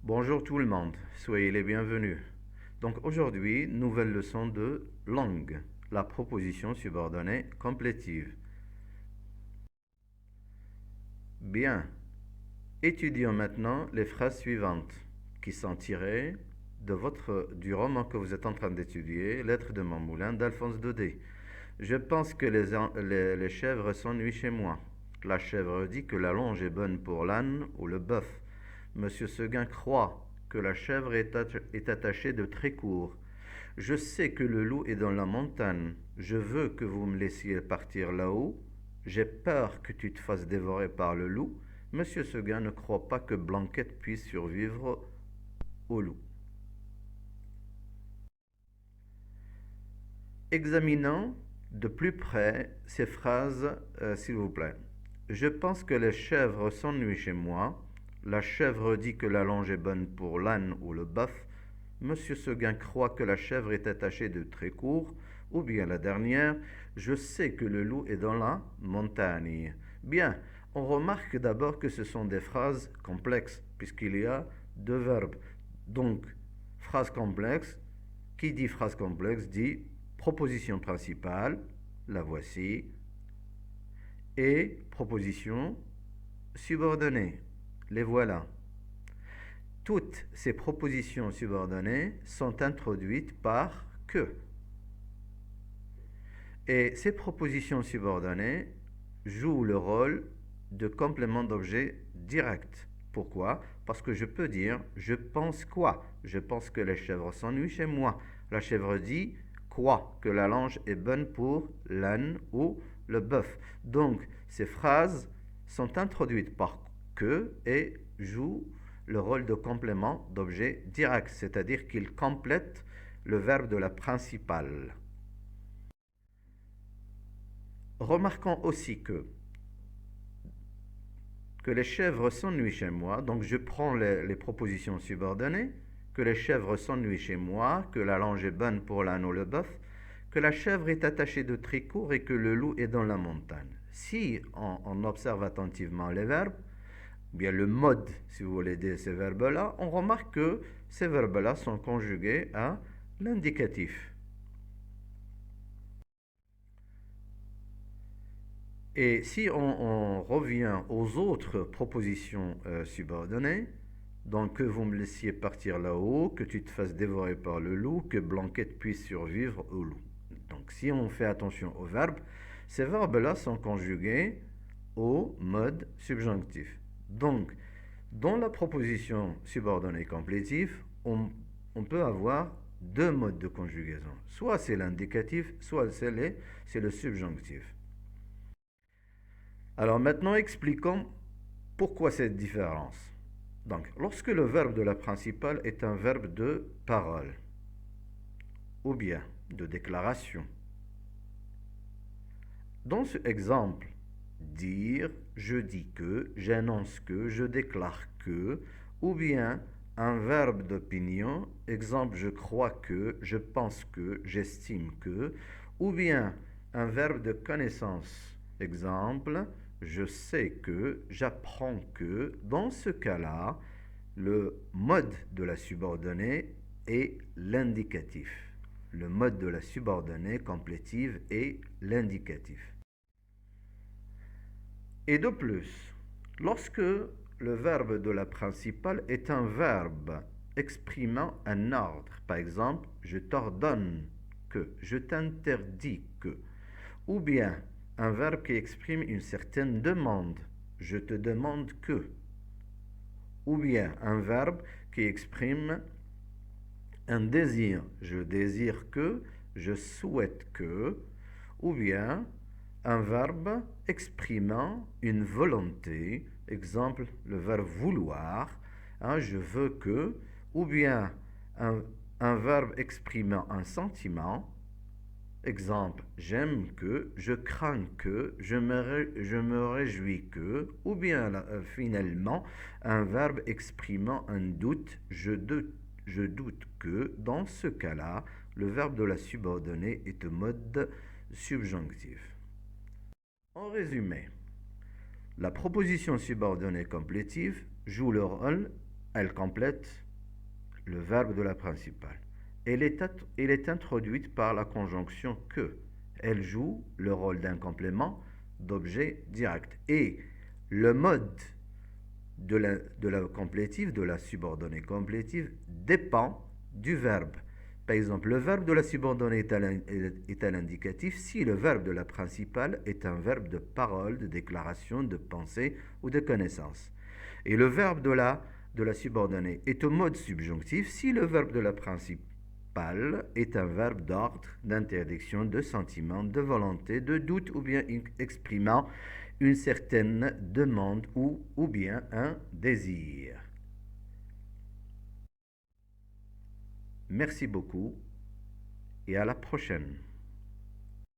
Bonjour tout le monde, soyez les bienvenus. Donc aujourd'hui, nouvelle leçon de langue, la proposition subordonnée complétive. Bien, étudions maintenant les phrases suivantes qui sont tirées du roman que vous êtes en train d'étudier, Lettres de mon moulin d'Alphonse Daudet. Je pense que les chèvres s'ennuient chez moi. La chèvre dit que la longe est bonne pour l'âne ou le bœuf. Monsieur Seguin croit que la chèvre est attachée de très court. Je sais que le loup est dans la montagne. Je veux que vous me laissiez partir là-haut. J'ai peur que tu te fasses dévorer par le loup. Monsieur Seguin ne croit pas que Blanquette puisse survivre au loup. Examinons de plus près ces phrases, s'il vous plaît. Je pense que les chèvres s'ennuient chez moi. La chèvre dit que la longe est bonne pour l'âne ou le bœuf. Monsieur Seguin croit que la chèvre est attachée de très court. Ou bien la dernière, je sais que le loup est dans la montagne. Bien, on remarque d'abord que ce sont des phrases complexes, puisqu'il y a deux verbes. Donc, phrase complexe, qui dit phrase complexe dit proposition principale, la voici, et proposition subordonnée, les voilà. Toutes ces propositions subordonnées sont introduites par que. Et ces propositions subordonnées jouent le rôle de complément d'objet direct. Pourquoi? Parce que je peux dire je pense quoi? Je pense que les chèvres s'ennuient chez moi. La chèvre dit quoi? Que la longe est bonne pour l'âne ou le bœuf. Donc ces phrases sont introduites par que et jouent le rôle de complément d'objet direct, c'est-à-dire qu'ils complètent le verbe de la principale. Remarquons aussi que les chèvres s'ennuient chez moi, donc je prends les propositions subordonnées, que les chèvres s'ennuient chez moi, que la longe est bonne pour l'âne ou le bœuf, que la chèvre est attachée de tricot et que le loup est dans la montagne. Si on observe attentivement les verbes, bien le mode, si vous voulez, de ces verbes-là, on remarque que ces verbes-là sont conjugués à l'indicatif. Et si on revient aux autres propositions subordonnées, donc que vous me laissiez partir là-haut, que tu te fasses dévorer par le loup, que Blanquette puisse survivre au loup. Donc si on fait attention aux verbes, ces verbes-là sont conjugués au mode subjonctif. Donc, dans la proposition subordonnée complétive, on peut avoir deux modes de conjugaison. Soit c'est l'indicatif, soit c'est le subjonctif. Alors maintenant, expliquons pourquoi cette différence. Donc, lorsque le verbe de la principale est un verbe de parole, ou bien de déclaration. Dans ce exemple, dire, je dis que, j'annonce que, je déclare que, ou bien un verbe d'opinion, exemple, je crois que, je pense que, j'estime que, ou bien un verbe de connaissance, exemple, je sais que, j'apprends que. Dans ce cas-là, le mode de la subordonnée est l'indicatif. Le mode de la subordonnée complétive est l'indicatif. Et de plus, lorsque le verbe de la principale est un verbe exprimant un ordre, par exemple, je t'ordonne que, je t'interdis que, ou bien un verbe qui exprime une certaine demande, je te demande que, ou bien un verbe qui exprime un désir, je désire que, je souhaite que, ou bien un verbe exprimant une volonté, exemple le verbe vouloir, hein, je veux que, ou bien un verbe exprimant un sentiment, exemple j'aime que, je crains que, je me réjouis que, ou bien finalement un verbe exprimant un doute, je doute que. Dans ce cas-là, le verbe de la subordonnée est au mode subjonctif. En résumé, la proposition subordonnée complétive joue le rôle Elle complète le verbe de la principale. Elle est introduite par la conjonction que. Elle joue le rôle d'un complément d'objet direct. Et le mode de la complétive, de la subordonnée complétive, dépend du verbe. Par exemple, le verbe de la subordonnée est à l'indicatif si le verbe de la principale est un verbe de parole, de déclaration, de pensée ou de connaissance. Et le verbe de la subordonnée est au mode subjonctif si le verbe de la principale est un verbe d'ordre, d'interdiction, de sentiment, de volonté, de doute ou bien exprimant une certaine demande ou bien un désir. Merci beaucoup et à la prochaine.